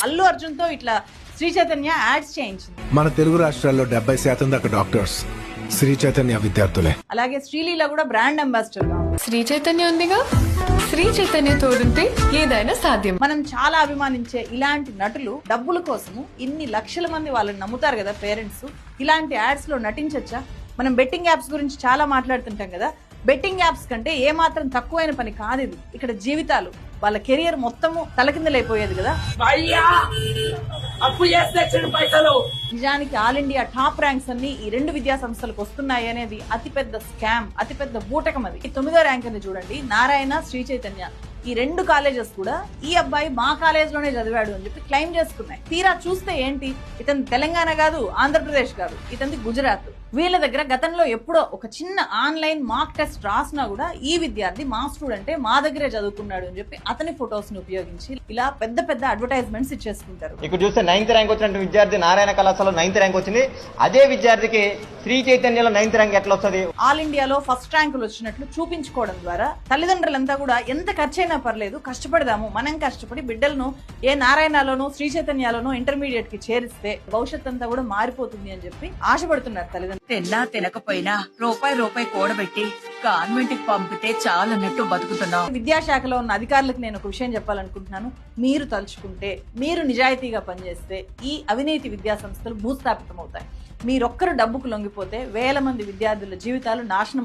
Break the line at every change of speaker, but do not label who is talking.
అల్లు అర్జున్ తో ఇట్లా శ్రీ చైతన్య యాడ్స్ చేయించింది.
మన తెలుగు రాష్ట్రాల్లో 70% దాకా డాక్టర్స్ శ్రీ చైతన్య విద్యార్థులే.
అలాగే శ్రీలీల కూడా బ్రాండ్ అంబాసిడర్ గా ఉంది.
శ్రీ చైతన్య ఉందిగా, శ్రీ చైతన్య తోడుంటే ఏదైనా సాధ్యం.
మనం చాలా అభిమానించే ఇలాంటి నటులు డబ్బుల కోసము ఇన్ని లక్షల మంది వాళ్ళని నమ్ముతారు కదా పేరెంట్స్, ఇలాంటి యాడ్స్ లో నటించొచ్చా? మనం బెట్టింగ్ యాప్స్ గురించి చాలా మాట్లాడుతుంటాం కదా, బెట్టింగ్ యాప్స్ కంటే ఏ మాత్రం తక్కువైన పని కాదు ఇది. ఇక్కడ జీవితాలు, వాళ్ళ కెరియర్ మొత్తము తలకిందలైపోయేది కదా. నిజానికి ఆల్ ఇండియా టాప్ ర్యాంక్స్ అన్ని ఈ 2 విద్యా సంస్థలకు వస్తున్నాయి అనేది అతిపెద్ద స్కామ్, అతిపెద్ద బూటకం. అది 9వ ర్యాంక్ అని చూడండి, నారాయణ, శ్రీ చైతన్య. ఈ 2 కాలేజెస్ కూడా ఈ అబ్బాయి మా కాలేజ్ లోనే చదివాడు అని చెప్పి క్లెయిమ్ చేసుకున్నాయి. తీరా చూస్తే ఏంటి, ఇతను తెలంగాణ కాదు, ఆంధ్రప్రదేశ్ కాదు, ఇతని గుజరాత్. వీళ్ళ దగ్గర గతంలో ఎప్పుడో ఒక చిన్న ఆన్లైన్ మాక్ టెస్ట్ రాసినా కూడా ఈ విద్యార్థి మా స్టూడెంటే, మా దగ్గరే చదువుకున్నాడు అని చెప్పి అతని ఫొటోస్ ని ఉపయోగించి ఇలా పెద్ద పెద్ద అడ్వర్టైజ్మెంట్స్ ఇచ్చేసుకుంటారు.
ఇక్కడ చూస్తే 9th ర్యాంక్ వచ్చినట్టు విద్యార్థి నారాయణ కళాశాలలో 9th ర్యాంక్ వచ్చింది. అదే విద్యార్థికి శ్రీ చైతన్యలో 9th ర్యాంక్ ఎట్లా వస్తుంది?
ఆల్ ఇండియాలో ఫస్ట్ ర్యాంకులు వచ్చినట్లు చూపించుకోవడం ద్వారా తల్లిదండ్రులంతా కూడా ఎంత ఖర్చైనా పర్లేదు కష్టపడదాము, మనం కష్టపడి బిడ్డలను ఏ నారాయణలోనో శ్రీ చైతన్యలోనో ఇంటర్మీడియట్ కి చేరిస్తే భవిష్యత్ అంతా కూడా మారిపోతుంది అని చెప్పి ఆశపడుతున్నారు తల్లిదండ్రులు.
తిన్నా తినకపోయినా రూపాయి కాడబెట్టి కాన్వెంట్ కి పంపితే చాలన్నట్టు బతుకుతున్నాం.
విద్యాశాఖలో ఉన్న అధికారులకు నేను ఒక విషయం చెప్పాలనుకుంటున్నాను. మీరు తలుచుకుంటే, మీరు నిజాయితీగా పనిచేస్తే ఈ అవినీతి విద్యా సంస్థలు భూస్థాపితం అవుతాయి. మీరొక్కరు డబ్బుకు లొంగిపోతే వేల మంది విద్యార్థుల జీవితాలు నాశనం అవుతాయి.